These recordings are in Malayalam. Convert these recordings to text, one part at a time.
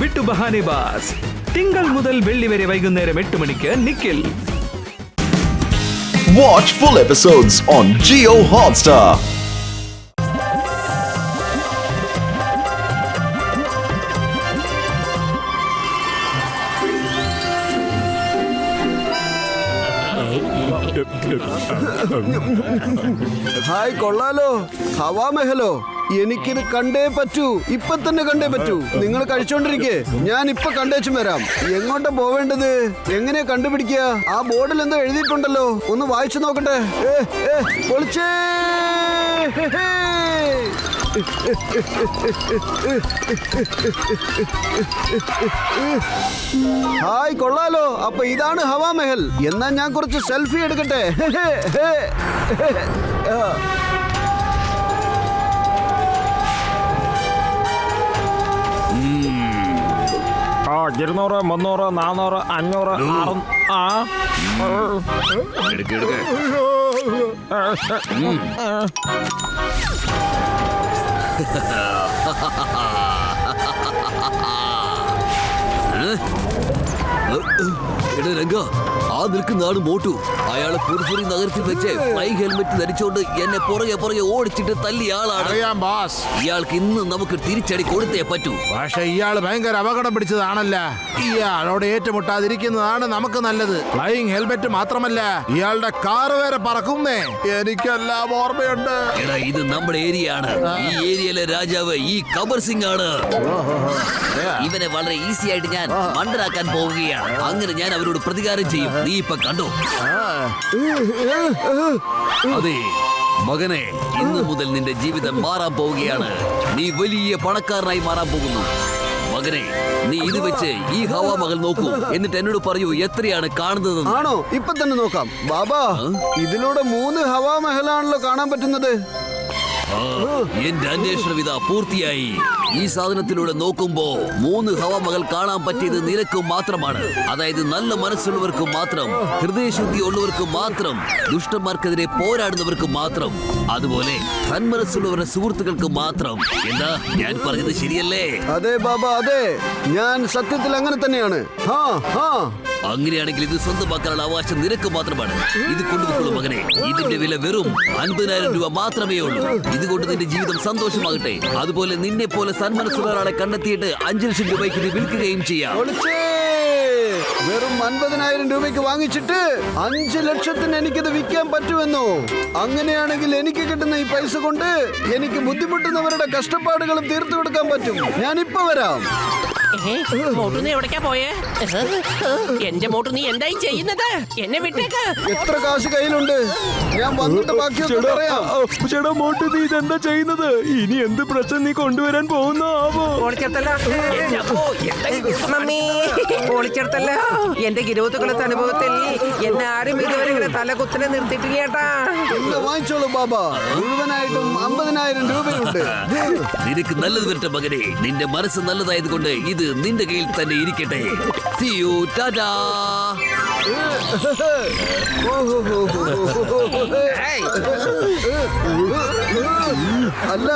വിട്ടു ബഹാനെ ബാസ്. തിങ്കൾ മുതൽ വെള്ളി വരെ വൈകുന്നേരം 8 മണിക്ക് Nikhil. Watch full episodes on Jio Hotstar. Hi, കൊള്ളാലോ. ഹവാ മെഹലോ. എനിക്കിത് കണ്ടേ പറ്റൂ. ഇപ്പൊ തന്നെ കണ്ടേ പറ്റൂ. നിങ്ങൾ കഴിച്ചോണ്ടിരിക്കേ, ഞാൻ ഇപ്പൊ കണ്ടേച്ചും വരാം. എങ്ങോട്ടാ പോവേണ്ടത്? എങ്ങനെയാ കണ്ടുപിടിക്കുക? ആ ബോർഡിൽ എന്തോ എഴുതിയിട്ടുണ്ടല്ലോ, ഒന്ന് വായിച്ചു നോക്കട്ടെ. പൊളിച്ചേ. ഹായ്, കൊള്ളാലോ. അപ്പൊ ഇതാണ് ഹവാ മെഹൽ. എന്നാ ഞാൻ കുറച്ച് സെൽഫി എടുക്കട്ടെ. ആ 200, 300, 400, 500, 600. ആ നിൽക്കുന്നതാണ് മോട്ടു. അയാളെ ഫുർഫുറി നഗരത്തിൽ വെച്ച് ഫ്ലൈ ഹെൽമെറ്റ് ധരിച്ചുകൊണ്ട് എന്നെ പുറകെ ഓടിച്ചിട്ട് തല്ലിയ ആളാണ്. ഇയാൾക്ക് ഇന്ന് നമുക്ക് തിരിച്ചടി കൊടുത്തേ പറ്റൂ. പക്ഷെ ഇയാൾ ഭയങ്കര അപകടം പിടിച്ചതാണല്ല. ഇയാളോട് ഏറ്റുമുട്ടാതിരിക്കുന്നതാണ് നമുക്ക് നല്ലത്. ഫ്ലൈയിങ് ഹെൽമെറ്റ് മാത്രമല്ല, ഇയാളുടെ കാർ വരെ പറക്കുന്നേ. എനിക്കെല്ലാം ഓർമ്മയുണ്ട്. എടാ, ഇത് നമ്മുടെ ഏരിയ ആണ്. ഈ ഏരിയയിലെ രാജാവ് ഈ കബർ സിംഗ് ആണ്. ഇവനെ വളരെ ഈസി ആയിട്ട് ഞാൻ മണ്ടനാക്കാൻ പോവുകയാണ്. അങ്ങനെ ഞാൻ അവരോട് പ്രതികാരം ചെയ്യും. നീ ഇപ്പൊ കണ്ടോ? അതെ മകനെ, ഇന്നു മുതൽ നിന്റെ ജീവിതം മാറാൻ പോവുകയാണ്. നീ വലിയ പണക്കാരനായി മാറാൻ പോകുന്നു. മകനെ, നീ ഇത് വെച്ച് ഈ ഹവാ മഹൽ നോക്കൂ. എന്നിട്ട് എന്നോട് പറയൂ, എത്രയാണ് കാണുന്നത്? ആണോ? ഇപ്പൊ തന്നെ നോക്കാം. ബാബാ, ഇതിലൂടെ 3 ഹവാ മഹലാണല്ലോ കാണാൻ പറ്റുന്നത്. എന്റെ അന്വേഷണം ഇതാ പൂർത്തിയായി. ഈ സാധനത്തിലൂടെ നോക്കുമ്പോ 3 ഹവാ മഹൽ കാണാൻ പറ്റിയത് നിനക്കും മാത്രമാണ്. അതായത് നല്ല മനസ്സുള്ളവർക്ക് മാത്രം, ഹൃദയശുദ്ധി ഉള്ളവർക്ക് മാത്രം, ദുഷ്ടന്മാർക്കെതിരെ പോരാടുന്നവർക്ക് മാത്രം, അതുപോലെ സന്മനസ്സുള്ളവരുടെ സുഹൃത്തുക്കൾക്ക് മാത്രം. എന്താ ഞാൻ പറഞ്ഞത് ശരിയല്ലേ? അതെ ബാബാ, അതെ. ഞാൻ സത്യത്തിൽ അങ്ങനെ തന്നെയാണ്. അങ്ങനെയാണെങ്കിൽ ഇത് സ്വന്തമാക്കാനുള്ള അവകാശം നിനക്ക് മാത്രമാണ്. ഇത് കൊണ്ടുപോകുള്ളൂ മകനെ. ഇതിന്റെ വില വെറും 50,000 രൂപ മാത്രമേ ഉള്ളൂ. ഇതുകൊണ്ട് നിന്റെ ജീവിതം സന്തോഷമാകട്ടെ. അതുപോലെ നിന്നെ പോലെ സന്മനസ്സുള്ള ഒരാളെ കണ്ടെത്തിയിട്ട് 5 ലക്ഷം രൂപയ്ക്ക് ഇത് വിൽക്കുകയും ചെയ്യാം. വെറും 50,000 രൂപയ്ക്ക് വാങ്ങിച്ചിട്ട് 5 ലക്ഷത്തിന് എനിക്കിത് വിൽക്കാൻ പറ്റുമെന്നോ? അങ്ങനെയാണെങ്കിൽ എനിക്ക് കിട്ടുന്ന ഈ പൈസ കൊണ്ട് എനിക്ക് ബുദ്ധിമുട്ടുന്നവരുടെ കഷ്ടപ്പാടുകളും തീർത്തു കൊടുക്കാൻ പറ്റും. ഞാനിപ്പോ വരാം. മോട്ടു നീ എവിടേക്കാ പോയേ? എന്റെ മോട്ടു നീ എന്തായി ചെയ്യുന്നത്? എന്നെ വിട്ടേക്ക്. എത്ര കാശ് കയ്യിലുണ്ട്? ഞാൻ വന്നിട്ട് ബാക്കിയൊക്കെ പറയാം. ചേട്ടാ മോട്ടു, നീ ഇതെന്താ ചെയ്യുന്നത്? ഇനി എന്ത് പ്രശ്നം നീ കൊണ്ടുവരാൻ പോകുന്നോ? ഓളിച്ചെടുത്തല്ല. എന്റെ ഗിരോത്തുകളത്തെ അനുഭവത്തിൽ എന്നെ ആരും ഇതുവരെ ഇങ്ങനെ തലകുത്തനെ നിർത്തിയിട്ടില്ല ചേട്ടാ. എന്നെ വാങ്ങിച്ചോളൂ ബാബാ. മുഴുവനായിട്ടും 50,000 രൂപയുണ്ട്. നിനക്ക് നല്ലത് വരട്ടെ മകനെ. നിന്റെ മനസ്സ് നല്ലതായത് കൊണ്ട് ഇത് നിന്റെ കയ്യിൽ തന്നെ ഇരിക്കട്ടെ. See you, Tata. അല്ല,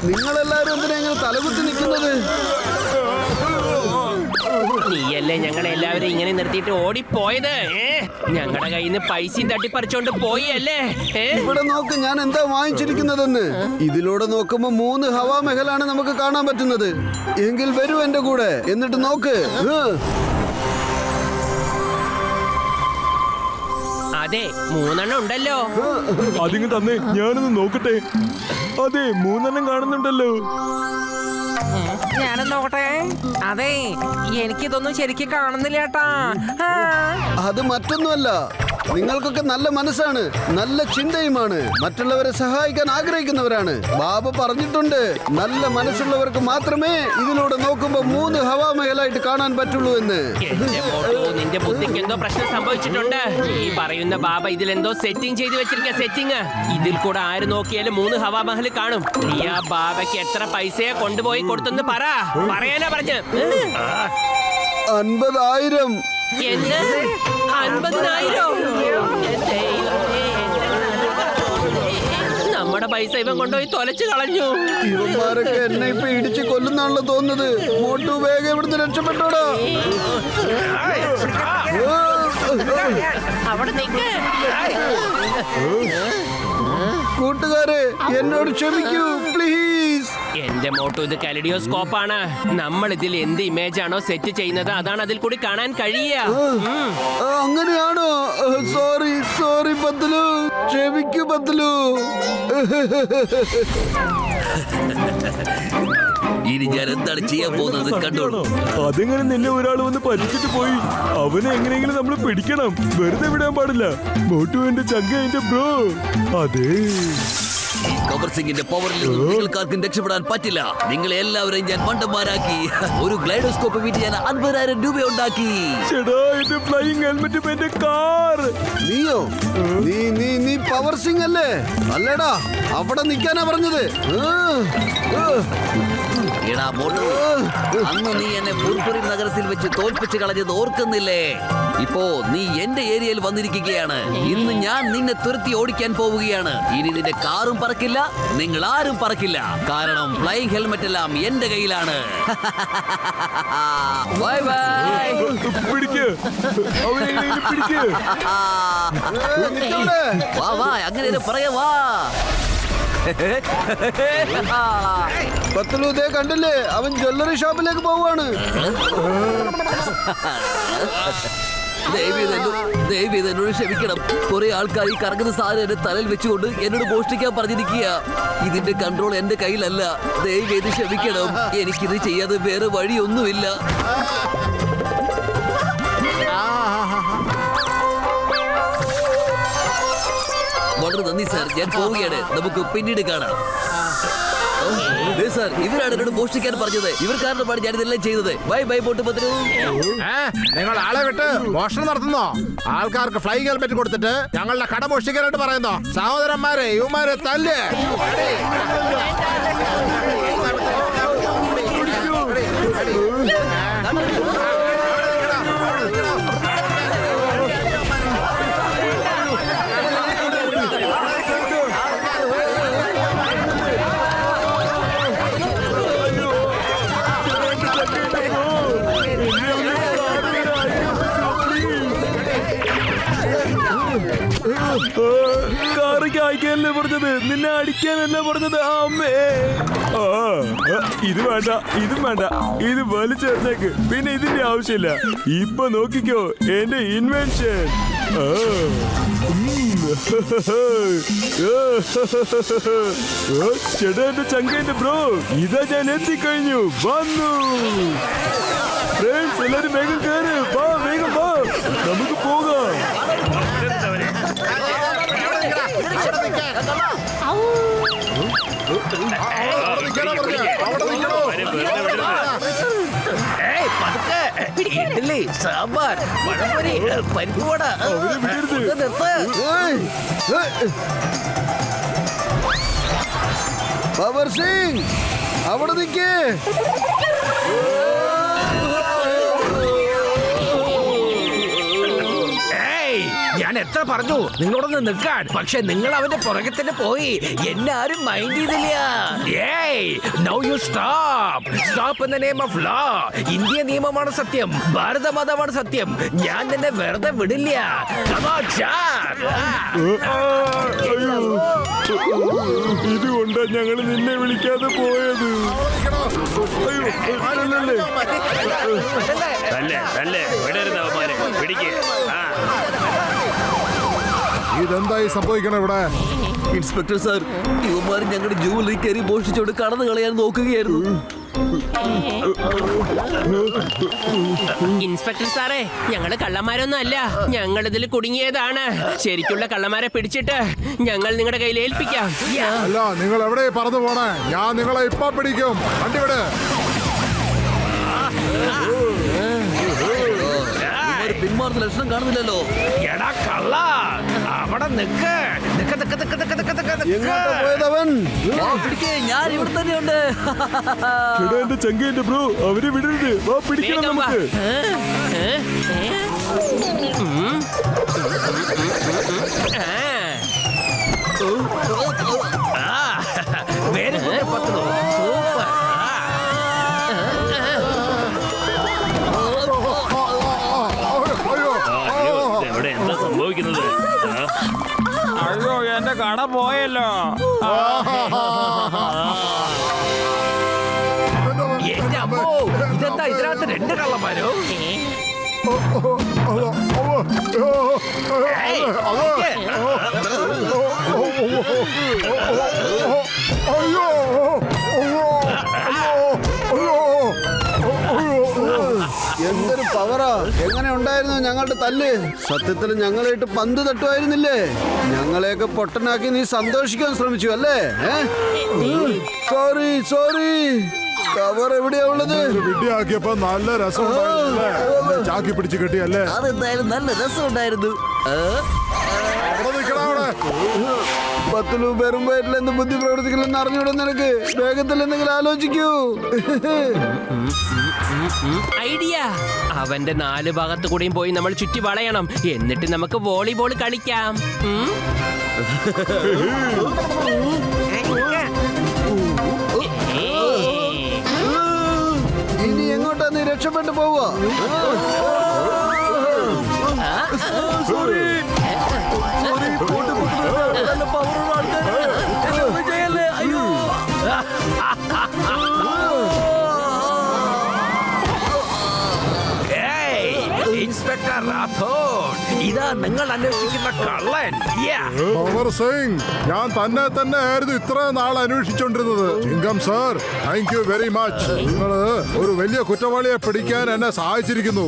നിങ്ങളെല്ലാരും എന്തിനാ ഇങ്ങനെ തലകുത്തി നിൽക്കുന്നത്? നീയല്ലേ ഞങ്ങളെ എല്ലാവരും ഇങ്ങനെ നിർത്തിയിട്ട് ഓടിപ്പോയത്? ഞങ്ങളുടെ കയ്യിൽ നിന്ന് പൈസയും തട്ടിപ്പറിച്ചോണ്ട് പോയി അല്ലേ? ഇവിടെ നോക്ക്, ഞാൻ എന്താ വാങ്ങിച്ചിരിക്കുന്നതെന്ന്. ഇതിലൂടെ നോക്കുമ്പോ 3 ഹവാ മെഹലാണ് നമുക്ക് കാണാൻ പറ്റുന്നത്. എങ്കിൽ വരൂ എന്റെ കൂടെ, എന്നിട്ട് നോക്ക്. അതെ, 3 ഉണ്ടല്ലോ. അതിങ്ങ് തന്നെ, ഞാനൊന്ന് നോക്കട്ടെ. അതെ, 3 കാണുന്നുണ്ടല്ലോ. ഞാനും നോക്കട്ടെ. അതെ, എനിക്കിതൊന്നും ശരിക്കും കാണുന്നില്ല ചേട്ടാ. അത് മറ്റൊന്നുമല്ല, നിങ്ങൾക്കൊക്കെ നല്ല മനസ്സാണ്, നല്ല ചിന്തയുമാണ്, മറ്റുള്ളവരെ സഹായിക്കാൻ ആഗ്രഹിക്കുന്നവരാണ്. ബാബ പറഞ്ഞിട്ടുണ്ട്, നല്ല മനസ്സുള്ളവർക്ക് മാത്രമേ ഇതിലൂടെ നോക്കുമ്പോ 3 ഹവാ മഹലായിട്ട് കാണാൻ പറ്റുള്ളൂ എന്ന്. നിന്റെ ബുദ്ധിക്ക് എന്തോ പ്രശ്നം സംഭവിച്ചിട്ടുണ്ട്. ഈ പറയുന്ന ബാബ ഇതിലെന്തോ സെറ്റിംഗ് ചെയ്ത് വെച്ചിരിക്കുക. സെറ്റിംഗ് ഇതിൽ കൂടെ ആര് നോക്കിയാലും 3 ഹവാ മഹൽ കാണും. നീ ആ ബാബയ്ക്ക് എത്ര പൈസയെ കൊണ്ടുപോയി കൊടുത്തെന്ന് പറയാനാ പറഞ്ഞു. 50,000. എന്ത്? 50,000? നമ്മുടെ നമ്മുടെ പൈസ ഇവൻ കൊണ്ടുപോയി തൊലച്ചു കളഞ്ഞു. ഇവന്മാരൊക്കെ എന്നെ ഇപ്പൊ ഇടിച്ച് കൊല്ലുന്നാണല്ലോ തോന്നുന്നത്. മോട്ടു വേഗം ഇവിടുന്ന് രക്ഷപ്പെട്ടോടാ. അവിടെ നിൽക്ക്. കൂട്ടുകാരെ എന്നോട് ക്ഷമിക്കൂ പ്ലീസ്. എന്റെ മോട്ടോ ഇത് കലിഡിയോസ്കോപ്പാണ്. നമ്മൾ ഇതിൽ എന്ത് ഇമേജ് ആണോ സെറ്റ് ചെയ്യുന്നത് അതാണ് അതിൽ കൂടി കാണാൻ കഴിയുക. അങ്ങനെയാണോ? സോറി സോറി പത്തലു, ക്ഷമിക്കൂ പത്തലു. ഇനി ഞാൻ എന്താണ് ചെയ്യാൻ പോകുന്നത് കണ്ടോളൂ. അതെങ്ങനെ നിന്നെ ഒരാൾ വന്ന് പറ്റിച്ചിട്ട് പോയി. അവനെ എങ്ങനെയെങ്കിലും നമ്മൾ പിടിക്കണം. വെറുതെ വിടാൻ പാടില്ല. മോട്ടു എന്റെ ചങ്ക എന്റെ ബ്രോ. അതെ, ഈ കവർ സിംഗിന്റെ പവറിൽ നിന്നും നിങ്ങൾക്കാർക്കും രക്ഷപ്പെടാൻ പറ്റില്ല. നിങ്ങളെ എല്ലാവരെയും ഞാൻ മണ്ടന്മാരാക്കി. ഒരു ഗ്ലൈഡോസ്കോപ്പ് വീട്ടിൽ ഞാൻ 50,000 രൂപ ഉണ്ടാക്കി. ചേടാ എന്റെ ഫ്ലൈയിങ് ഹെൽമെറ്റും എന്റെ കാർ. നീയോ? നീ പവർ സിംഗ് അല്ലേ? അല്ലേടാ, അവിടെ നിൽക്കാനാ പറഞ്ഞത്. എടാ മോട്ടു, അന്ന് നീ എന്നെ പൂർപ്പുരി നഗരത്തിൽ വെച്ച് തോൽപ്പിച്ച് കളഞ്ഞത് ഓർക്കുന്നില്ലേ? ഇപ്പോ നീ എന്റെ ഏരിയയിൽ വന്നിരിക്കുകയാണ്. ഇന്ന് ഞാൻ നിന്നെ തുരത്തി ഓടിക്കാൻ പോവുകയാണ്. ഇനി നിന്റെ കാറും പറക്കില്ല, നിങ്ങൾ ആരും പറക്കില്ല. കാരണം ഫ്ലൈയിങ് ഹെൽമെറ്റ് എല്ലാം എന്റെ കയ്യിലാണ്. Bye bye. പിടിക്ക് അവനെ, പിടിക്ക്. വാ വാ, അങ്ങനെ പറയാ വാ. പത്തലു ദേ കണ്ടില്ലേ, അവൻ ജ്വല്ലറി ഷോപ്പിലേക്ക് പോവാണ്. ദയവ് എന്നോട് ക്ഷമിക്കണം. കുറെ ആൾക്കാർ ഈ കറങ്ങുന്ന സാധനം എന്റെ തലയിൽ വെച്ചുകൊണ്ട് എന്നോട് മോഷ്ടിക്കാൻ പറഞ്ഞിരിക്കുക. ഇതിന്റെ കൺട്രോൾ എന്റെ കയ്യിലല്ല. ദയവ് ക്ഷമിക്കണം. എനിക്കിത് ചെയ്യാതെ വേറെ വഴിയൊന്നുമില്ല. വളരെ നന്ദി സാർ, ഞാൻ പോവുകയാണ്. നമുക്ക് പിന്നീട് കാണാം. സാർ, ഇവരാണ് എന്നോട് മോഷ്ടിക്കാൻ പറഞ്ഞത്. ഇവർ കാരണമാണ് ഞാൻ ഇതെല്ലാം ചെയ്തത്. ബൈ ബൈ പോട്ട് പത്രു. നിങ്ങൾ ആളെ വിട്ട് മോഷണം നടത്തുന്നോ? ആൾക്കാർക്ക് ഫ്ലൈയിങ് ഹെൽമെറ്റ് കൊടുത്തിട്ട് ഞങ്ങളുടെ കട മോഷ്ടിക്കാനായിട്ട് പറയുന്നോ? സഹോദരന്മാരെ, ഇവന്മാരെ തല്ല്. കാറിക്ക് അയക്കാനല്ലേ പറഞ്ഞത്, നിന്നെ അടിക്കാനല്ല പറഞ്ഞത്. അമ്മേ, ഇത് വേണ്ട, ഇതും വേണ്ട, ഇത് വലിച്ചേർത്തേക്ക്. പിന്നെ ഇതിന്റെ ആവശ്യമില്ല. ഇപ്പൊ നോക്കിക്കോ എന്റെ ഇൻവെൻഷൻ. ചേട്ടാ എന്റെ ചങ്കന്റെ ബ്രോ, ഇതാ ഞാൻ എത്തിക്കഴിഞ്ഞു. വന്നു ഫ്രണ്ട്സ്, എല്ലാരും വേഗം കയറ്. വാ, വേഗം വാ, നമുക്ക് പോകാം. ഇഡ്ഡലി, സാമ്പാർ, പഴംപൊരി, പരിപ്പുവട. പവർ സിംഗ് അവിടെ നിൽക്കേ. ഞാൻ എത്ര പറഞ്ഞു നിങ്ങളോടൊന്ന് നിൽക്കാൻ, പക്ഷെ നിങ്ങൾ അവന്റെ പുറകെ തന്നെ പോയി. എന്നെ ആരും മൈൻഡ് ചെയ്തില്ല. Now you stop in the name of law. India നിയമമാണ് സത്യം, ഭാരത മതമാണ് സത്യം. ഞാൻ നിന്നെ വെറുതെ വിടില്ല. ഇതുകൊണ്ടാ ഞങ്ങൾ നിന്നെ വിളിക്കാതെ പോയത്. ഇതെന്തായി സംഭവിക്കണം ഇവിടെ? ഇൻസ്പെക്ടർ സാർ, ഇവന്മാർ ഞങ്ങളുടെ ജൂവലറി കയറി മോഷ്ടിച്ചോട് കടന്നു കളയാൻ നോക്കുകയായിരുന്നു. ഇൻസ്പെക്ടർ സാറേ, ഞങ്ങള് കള്ളന്മാരൊന്നും അല്ല. ഞങ്ങൾ ഇതിൽ കുടുങ്ങിയതാണ്. ശരിക്കുള്ള കള്ളന്മാരെ പിടിച്ചിട്ട് ഞങ്ങൾ നിങ്ങളുടെ കയ്യിൽ ഏൽപ്പിക്കാം. അല്ല, നിങ്ങൾ എവിടെ പറന്നു പോണേ? ഞാൻ നിങ്ങളെ ഇപ്പൊ പിടിക്കും. വണ്ടിവിട്. പിന്മാറുന്ന ലക്ഷണം കാണുന്നില്ലല്ലോ. എടാ കള്ള, അവിടെ നിക്ക്. എങ്ങോട്ടാ പോയതവൻ? പിടിക്കേ, ഞാൻ ഇവിടെ തന്നെയുണ്ട്. ചേട്ടാ എന്റെ ചങ്കന്റെ ബ്രോ, അവരെ വിടരുത്. വാ, പിടിക്കണം വേഗം വാ. നമുക്ക്. Very good Patlu, super. ഇവിടെ എന്താ സംഭവിക്കുന്നത്? അയ്യോ, എന്റെ കട പോയല്ലോ. എന്റെ അമ്മോ, ഇതെന്താ ഇതിനകത്ത് 2 കള്ളന്മാരോ? ഏയ്, എന്തൊരു പവറാ! എങ്ങനെ ഉണ്ടായിരുന്നു ഞങ്ങളുടെ തല്ല്? സത്യത്തിൽ ഞങ്ങളായിട്ട് പന്ത് തട്ടുമായിരുന്നില്ലേ? ഞങ്ങളെയൊക്കെ പൊട്ടനാക്കി നീ സന്തോഷിക്കാൻ ശ്രമിച്ചു അല്ലേ? Sorry sorry. കവർ എവിടെയാ ഉള്ളത്? വിട്ടിയാക്കിയപ്പോ നല്ല രസം ചാക്കി പിടിച്ച് കെട്ടിയല്ലേ? അതെന്തായാലും നല്ല രസമുണ്ടായിരുന്നു. പത്തിലു വെറും വയറ്റിൽ എന്ത് ബുദ്ധി പ്രവർത്തിക്കില്ലെന്ന് അറിഞ്ഞൂടെ നിനക്ക്? വേഗത്തിൽ എന്തെങ്കിലും ആലോചിക്കൂ. ഐഡിയ. അവന്റെ 4 ഭാഗത്ത് കൂടെയും പോയി നമ്മൾ ചുറ്റി വളയണം. എന്നിട്ട് നമുക്ക് വോളിബോൾ കളിക്കാം. ഇനി എങ്ങോട്ടാ നീ രക്ഷപ്പെട്ടു പോവാ? ഇൻസ്പെക്ടർ റാത്തോഡ്, ഇതാ നിങ്ങൾ അന്വേഷിക്കുന്ന കള്ളൻ. പവർ സിംഗ്, ഞാൻ തന്നെ ആയിരുന്നു ഇത്ര നാൾ അന്വേഷിച്ചോണ്ടിരുന്നത്. ചിങ്കം sir, thank you very much. നിങ്ങള് ഒരു വലിയ കുറ്റവാളിയെ പിടിക്കാൻ എന്നെ സഹായിച്ചിരിക്കുന്നു.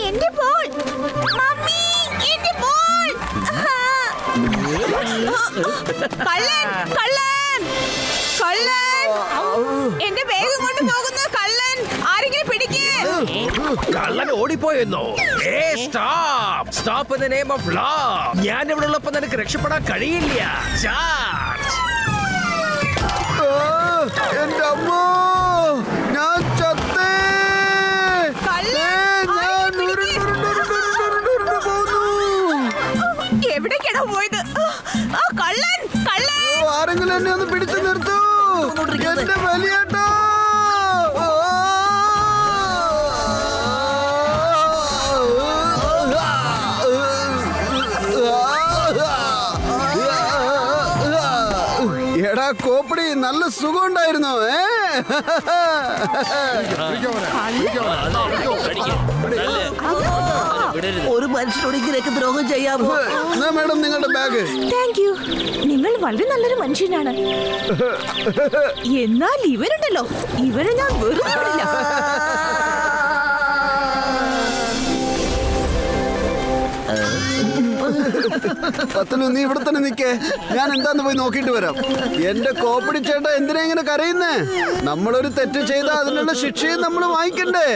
എന്റെ ബോൾ മമ്മി, എന്റെ ബോൾ. കള്ളൻ കള്ളൻ കള്ളൻ, എന്റെ ബാഗ് കൊണ്ട് പോകുന്നു കള്ളൻ. ആരെങ്കിലും പിടിക്കേ. കള്ളൻ ഓടിപ്പോയെന്നോ? Stop stop in the name of law. ഞാൻ ഇവിടെ ഉള്ളപ്പോ നിനക്ക് രക്ഷപ്പെടാൻ കഴിയില്ല. ചാർജ്. എന്റെ അമ്മോ, ഞാൻ ചത്തേ. എവിടേക്കാണോ പോയത്? കള്ളൻ കള്ളൻ. ആരെങ്കിലും എന്നെ ഒന്ന് പിടിച്ചു നിർത്തൂ. എന്റെ വലിയേട്ടാ. എടാ കോപ്പടി, നല്ല സുഖം ഉണ്ടായിരുന്നു. ഒരു മനുഷ്യനോട് ഇങ്ങനെയൊക്കെ ദ്രോഹം ചെയ്യാമോ? മാഡം, നിങ്ങളുടെ ബാഗ്. Thank you. നിങ്ങൾ വളരെ നല്ലൊരു മനുഷ്യനാണ്. എന്നാൽ ഇവരുണ്ടല്ലോ, ഇവരെ ഞാൻ വെറുതെ വിടില്ല. പത്തലു, നീ ഇവിടെ തന്നെ നിക്കേ. ഞാൻ എന്താന്ന് പോയി നോക്കിയിട്ട് വരാം. എന്റെ കോപ്പടി ചേട്ടാ, എന്തിനാ ഇങ്ങനെ കരയുന്നേ? നമ്മളൊരു തെറ്റ് ചെയ്താൽ അതിനുള്ള ശിക്ഷയും നമ്മൾ വാങ്ങിക്കണ്ടേ?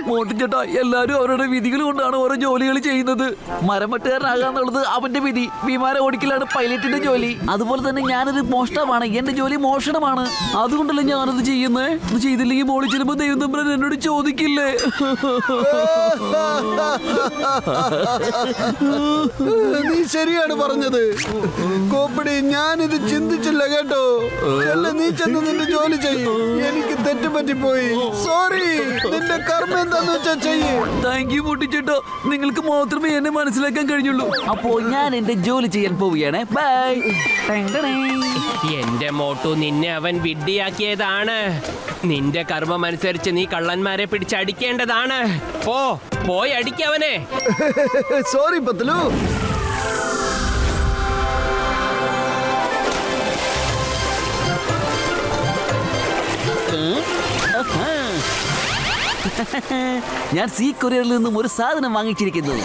മോട്ടിച്ചേട്ടാ, എല്ലാരും അവരുടെ വിധികൾ കൊണ്ടാണ് ഓരോ ജോലികൾ ചെയ്യുന്നത്. മരമട്ടുകാരനാകാന്നുള്ളത് അവന്റെ വിധി. വിമാനം ഓടിക്കലാണ് പൈലറ്റിന്റെ ജോലി. അതുപോലെ തന്നെ ഞാനൊരു മോഷണമാണ്. എന്റെ ജോലി മോഷണമാണ്. അതുകൊണ്ടല്ലേ ഞാനത് ചെയ്യുന്നേ. ഇത് ചെയ്തില്ലെങ്കിൽ മോളിൽ ചെല്ലുമ്പോ ദൈവം തമ്പുരാൻ എന്നോട് ചോദിക്കില്ലേ? നീ ശരിയാണ് പറഞ്ഞത് കോപ്പടി. ഞാനിത് ചിന്തിച്ചില്ല കേട്ടോ. നീ ചെന്ന് നിന്റെ ജോലി ചെയ്യും. എനിക്ക് തെറ്റുപറ്റിപ്പോയി. സോറി. നിന്റെ കർമ്മം എന്താന്ന് വെച്ചാ ചെയ്യ്. താങ്ക് യു മോട്ടിച്ചേട്ടാ. നിങ്ങൾക്ക് മാത്രമേ എന്നെ മനസ്സിലാക്കാൻ കഴിഞ്ഞുള്ളൂ. അപ്പോ ഞാൻ എന്റെ ജോലി ചെയ്യാൻ പോവുകയാണ്. ബൈ. എന്റെ മോട്ടു, നിന്നെ അവൻ വിഡ്ഢിയാക്കിയതാണ്. നിന്റെ കർമ്മം അനുസരിച്ച് നീ കള്ളന്മാരെ പിടിച്ചടിക്കേണ്ടതാണ്. പോയി അടിക്കവനെ. സോറി പത്തലു. ഞാൻ സീ കൊറിയറിൽ നിന്നും ഒരു സാധനം വാങ്ങിച്ചിരിക്കുന്നു.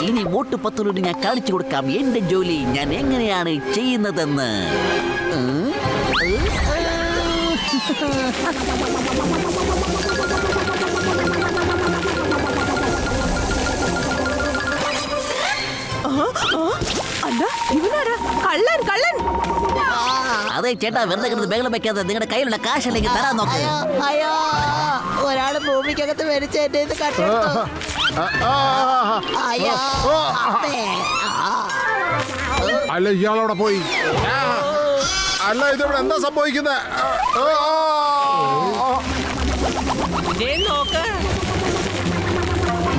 ഇനി മോട്ടു പത്തുലൂടെ ഞാൻ കാണിച്ചു കൊടുക്കാം എന്റെ ജോലി ഞാൻ എങ്ങനെയാണ് ചെയ്യുന്നതെന്ന്. അല്ല ഇവനാരാ? കള്ളൻ കള്ളൻ. അതെ ചേട്ടാ, വെറുതെ കിടന്ന് ബഹളം വെക്കാതെ നിങ്ങളുടെ കയ്യിലുള്ള കാശല്ലെങ്കിൽ തരാൻ നോക്ക്. അയ്യോ ഒരാള് ഭൂമിക്കകത്ത് മരിച്ച എന്റെ ഇത് കട്ടെടുത്തു. അയ്യോ അല്ല ഇയാളവിടെ പോയി. അല്ല ഇതിവിടെ എന്താ സംഭവിക്കുന്നത്? നോക്ക്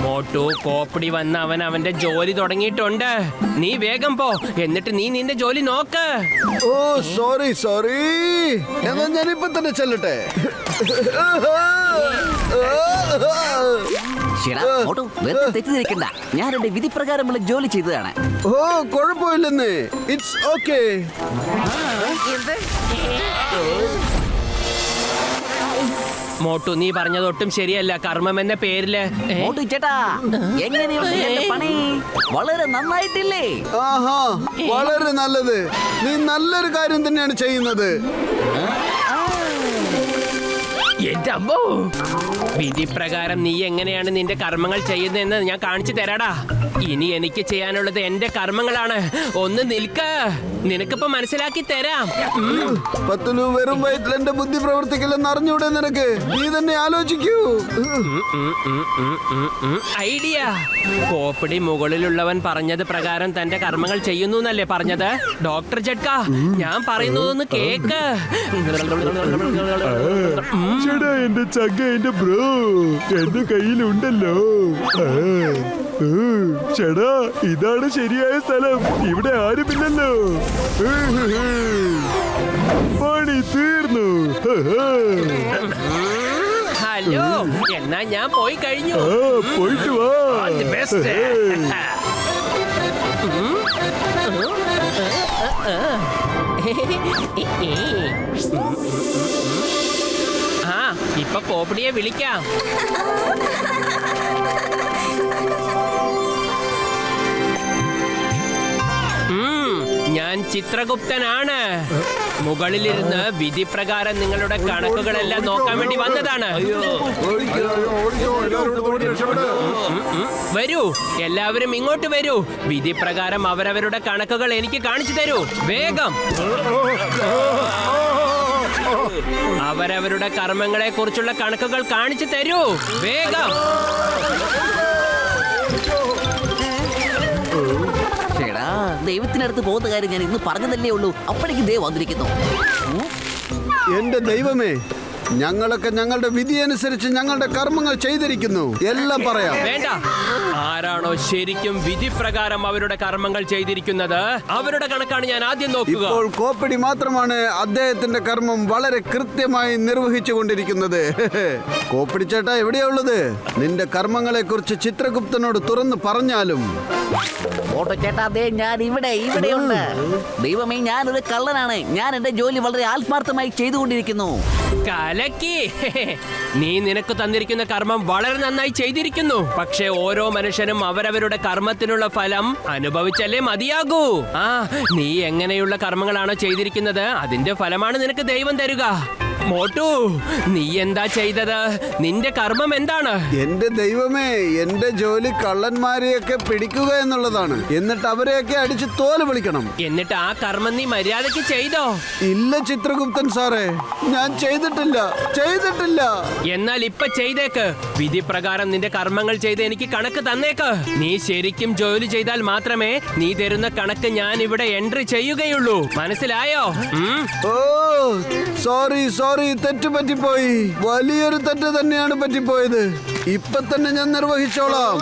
മോട്ടു, കോപ്പടി വന്ന് അവൻ അവന്റെ ജോലി തുടങ്ങിയിട്ടുണ്ട്. നീ വേഗം പോ, എന്നിട്ട് നീ നിന്റെ ജോലി നോക്ക്. ഓ സോറി സോറി, എന്നാ ഞാനിപ്പോ തന്നെ ചെല്ലട്ടെ. തെറ്റിദ്ധരിക്കണ്ട, ഞാൻ എന്റെ വിധി പ്രകാരമുള്ള ജോലി ചെയ്തതാണ്. ഓ കുഴപ്പമില്ലെന്ന്, ഇറ്റ്സ് ഓക്കേ. മോട്ടു, നീ പറഞ്ഞതൊട്ടും ശരിയല്ല. കർമ്മം എന്ന പേരില് ചേട്ടാ എങ്ങനെയുണ്ട് എന്റെ പണി? വളരെ നന്നായിട്ടില്ലേ? ആഹാ, വളരെ നല്ലത്. നീ നല്ലൊരു കാര്യം തന്നെയാണ് ചെയ്യുന്നത്. എന്റെ അമ്മോ, വിധി പ്രകാരം നീ എങ്ങനെയാണ് നിന്റെ കർമ്മങ്ങൾ ചെയ്യുന്നതെന്ന് ഞാൻ കാണിച്ചു തരാടാ. ഇനി എനിക്ക് ചെയ്യാനുള്ളത് എന്റെ കർമ്മങ്ങളാണ്. ഒന്ന് നിൽക്ക, നിനക്കിപ്പോ മനസ്സിലാക്കി തരാം. പത്തുലു, വെറും വയറ്റിൽ എന്റെ ബുദ്ധി പ്രവർത്തിക്കില്ലെന്ന് അറിഞ്ഞൂടെ നിനക്ക്? നീ തന്നെ ആലോചിക്കൂ. ഐഡിയ. കോപ്പടി മുകളിലുള്ളവൻ പറഞ്ഞത് പ്രകാരം തന്റെ കർമ്മങ്ങൾ ചെയ്യുന്നു എന്നല്ലേ പറഞ്ഞത്? ഡോക്ടർ ജഡ്ക, ഞാൻ പറയുന്നതൊന്ന് കേക്ക്. ചേട്ടാ, എന്റെ ചങ്ക, എന്റെ ബ്രോ എന്റെ കയ്യിലുണ്ടല്ലോ. ചേട്ടാ, ഇതാണ് ശരിയായ സ്ഥലം. ഇവിടെ ആരുമില്ലല്ലോ. പണി തീർന്നു. ഹലോ, എന്നാ ഞാൻ പോയി കഴിഞ്ഞു. പോയിട്ട് വാ. ആ, ഇപ്പൊ കോപ്പടിയെ വിളിക്കാം. ഞാൻ ചിത്രഗുപ്തനാണ്. മുകളിലിരുന്ന് വിധി പ്രകാരം നിങ്ങളുടെ കണക്കുകളെല്ലാം നോക്കാൻ വേണ്ടി വന്നതാണ്. വരൂ, എല്ലാവരും ഇങ്ങോട്ട് വരൂ. വിധി പ്രകാരം അവരവരുടെ കണക്കുകൾ എനിക്ക് കാണിച്ചു തരൂ. വേഗം. അവരവരുടെ കർമ്മങ്ങളെ കുറിച്ചുള്ള കണക്കുകൾ കാണിച്ചു തരൂ. വേഗം. ദൈവത്തിനടുത്ത് പോകുന്ന കാര്യം ഞാൻ ഇന്ന് പറഞ്ഞതല്ലേ ഉള്ളൂ. അപ്പോഴേക്ക് ദൈവം വന്നിരിക്കുന്നു. എന്റെ ദൈവമേ, ഞങ്ങളൊക്കെ ഞങ്ങളുടെ വിധി അനുസരിച്ച് ഞങ്ങളുടെ കർമ്മങ്ങൾ ചെയ്തിരിക്കുന്നു. എല്ലാം പറയാം. വേണ്ട. ആരാണോ ശരിക്കും വിധി പ്രകാരം അവരുടെ കർമ്മങ്ങൾ ചെയ്തിരിക്കുന്നത് അവരുടെ കണക്കാണ് ഞാൻ ആദ്യം നോക്കുക. ഇപ്പോൾ കോപ്പടി മാത്രമാണ് അദ്ദേഹത്തിന്റെ കർമ്മം വളരെ കൃത്യമായി നിർവഹിച്ചു കൊണ്ടിരിക്കുന്നത്. കോപ്പടി ചേട്ടാ, എവിടെയാ ഉള്ളത്? നിന്റെ കർമ്മങ്ങളെ കുറിച്ച് ചിത്രഗുപ്തനോട് തുറന്നു പറഞ്ഞാലും. ചേട്ടാ, അതെ, ഞാൻ ഇവിടെയുണ്ട്. ദൈവമേ, ഞാനൊരു കള്ളനാണ്. ഞാൻ എന്റെ ജോലി വളരെ ആത്മാർത്ഥമായി ചെയ്തുകൊണ്ടിരിക്കുന്നു. കലക്കി. നീ നിനക്ക് തന്നിരിക്കുന്ന കർമ്മം വളരെ നന്നായി ചെയ്തിരിക്കുന്നു. പക്ഷെ ഓരോ മനുഷ്യനും അവരവരുടെ കർമ്മത്തിനുള്ള ഫലം അനുഭവിച്ചല്ലേ മതിയാകൂ. നീ എങ്ങനെയുള്ള കർമ്മങ്ങളാണോ ചെയ്തിരിക്കുന്നത് അതിന്റെ ഫലമാണ് നിനക്ക് ദൈവം തരുക. മോട്ടു, നീ എന്താ ചെയ്തത്? നിന്റെ കർമ്മം എന്താണ്? എന്റെ ദൈവമേ, എന്റെ ജോലി കള്ളന്മാരെയൊക്കെ പിടിക്കുക എന്നുള്ളതാണ്. എന്നിട്ട് അവരെയൊക്കെ അടിച്ച് തോല് വിളിക്കണം. എന്നിട്ട് ആ കർമ്മം നീ മര്യാദയ്ക്ക് ചെയ്തോ? ഇല്ല ചിത്രഗുപ്തൻ സാറേ, ഞാൻ ചെയ്തിട്ടില്ല. എന്നാൽ ഇപ്പൊ ചെയ്തേക്ക്. വിധി പ്രകാരം നിന്റെ കർമ്മങ്ങൾ ചെയ്ത് എനിക്ക് കണക്ക് തന്നേക്ക്. നീ ശരിക്കും ജോലി ചെയ്താൽ മാത്രമേ നീ തരുന്ന കണക്ക് ഞാൻ ഇവിടെ എൻട്രി ചെയ്യുകയുള്ളൂ. മനസ്സിലായോ? ഓ സോറി, തെറ്റ് പറ്റിപ്പോയി. വലിയൊരു തെറ്റ് തന്നെയാണ് പറ്റിപ്പോയത്. ഇപ്പൊ തന്നെ ഞാൻ നിർവഹിച്ചോളാം.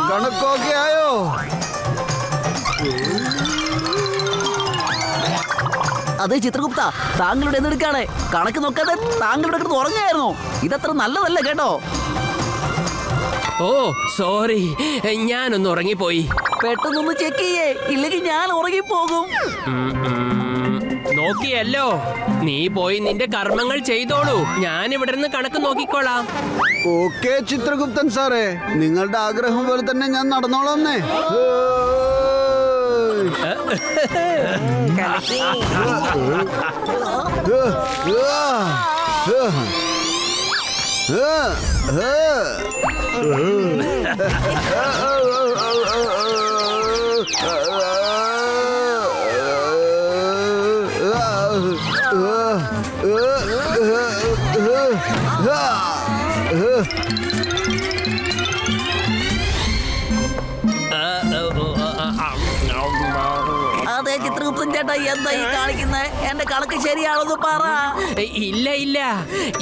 കണക്കൊക്കെ ആയോ? അതെ ചിത്രഗുപ്ത, താങ്കളുടെ എതിർക്കാണ്. കണക്ക് നോക്കാതെ താങ്കളുടെ കിടന്ന് ഉറങ്ങായിരുന്നു. ഇതത്ര നല്ലതല്ല കേട്ടോ. ഓ സോറി, ഞാനൊന്ന് ഉറങ്ങിപ്പോയി. പെട്ടെന്നൊന്ന് ചെക്ക് ചെയ്യേ, ഇല്ലെങ്കിൽ ഞാൻ ഉറങ്ങിപ്പോകും. നോക്കിയല്ലോ, നീ പോയി നിന്റെ കർമ്മങ്ങൾ ചെയ്തോളൂ. ഞാൻ ഇവിടെ നിന്ന് കണക്ക് നോക്കിക്കോളാം. ഓക്കെ ചിത്രഗുപ്തൻ സാറേ, നിങ്ങളുടെ ആഗ്രഹം പോലെ തന്നെ ഞാൻ നടന്നോളാന്നേ. അതെ ചിത്രഗുപ്തൻ ചേട്ടാ, എന്താ ഈ കാണിക്കുന്നത്? എന്റെ കണക്ക് ശരിയാണെന്ന് പറ. ഇല്ല ഇല്ല,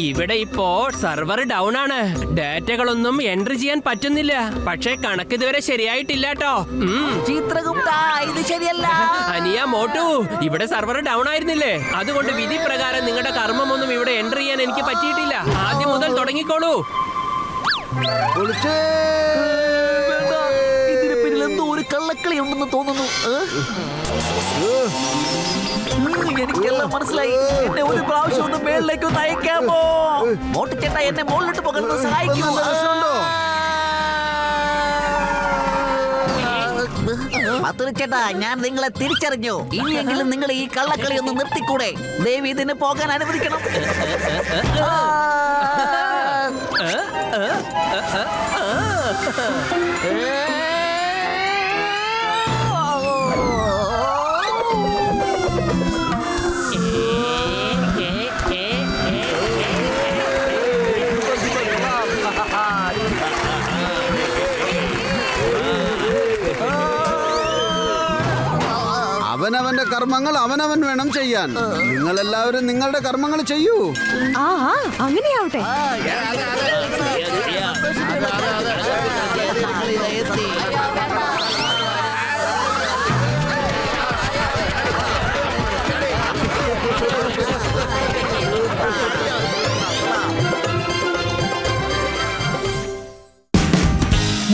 ഇവിടെ ഇപ്പോ സെർവർ ഡൗൺ ആണ്. ഡാറ്റകളൊന്നും എൻട്രി ചെയ്യാൻ പറ്റുന്നില്ല. പക്ഷേ കണക്ക് ഇതുവരെ ശരിയായിട്ടില്ല കേട്ടോ. ചിത്രഗുപ്ത, ഇത് ശരിയല്ല. അനിയ മോട്ടു, ഇവിടെ സെർവർ ഡൗൺ ആയിരുന്നില്ലേ? അതുകൊണ്ട് വിധി പ്രകാരം നിങ്ങളുടെ കർമ്മമൊന്നും ഇവിടെ എൻട്രി ചെയ്യാൻ എനിക്ക് പറ്റിയിട്ടില്ല. ആദ്യം മുതൽ തുടങ്ങിക്കോളൂ. ഇതിന് പിന്നിൽ എന്തോ ഒരു കള്ളക്കളി ഉണ്ടെന്ന് തോന്നുന്നു. എനിക്കെല്ലാം മനസ്സിലായി. എന്നെ ഒരു പ്രാവശ്യം ഒന്ന് മേളിലേക്ക് ഒന്ന് അയക്കാമോ? മോട്ടിച്ചേട്ടാ, എന്നെ മുകളിലോട്ട് പോകാൻ സഹായിക്കൂ. ചേട്ടാ, ഞാൻ നിങ്ങളെ തിരിച്ചറിഞ്ഞു. ഇനിയെങ്കിലും നിങ്ങൾ ഈ കള്ളക്കളി ഒന്ന് നിർത്തിക്കൂടെ? ദേവി ഇതിന് പോകാൻ അനുവദിക്കണം. അവനവന്റെ കർമ്മങ്ങൾ അവനവൻ വേണം ചെയ്യാൻ. നിങ്ങൾ എല്ലാവരും നിങ്ങളുടെ കർമ്മങ്ങൾ ചെയ്യൂ. ആ അങ്ങനെയാവട്ടെ.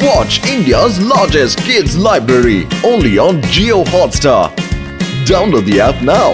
Watch India's largest kids library only on Jio Hotstar. Download the app now.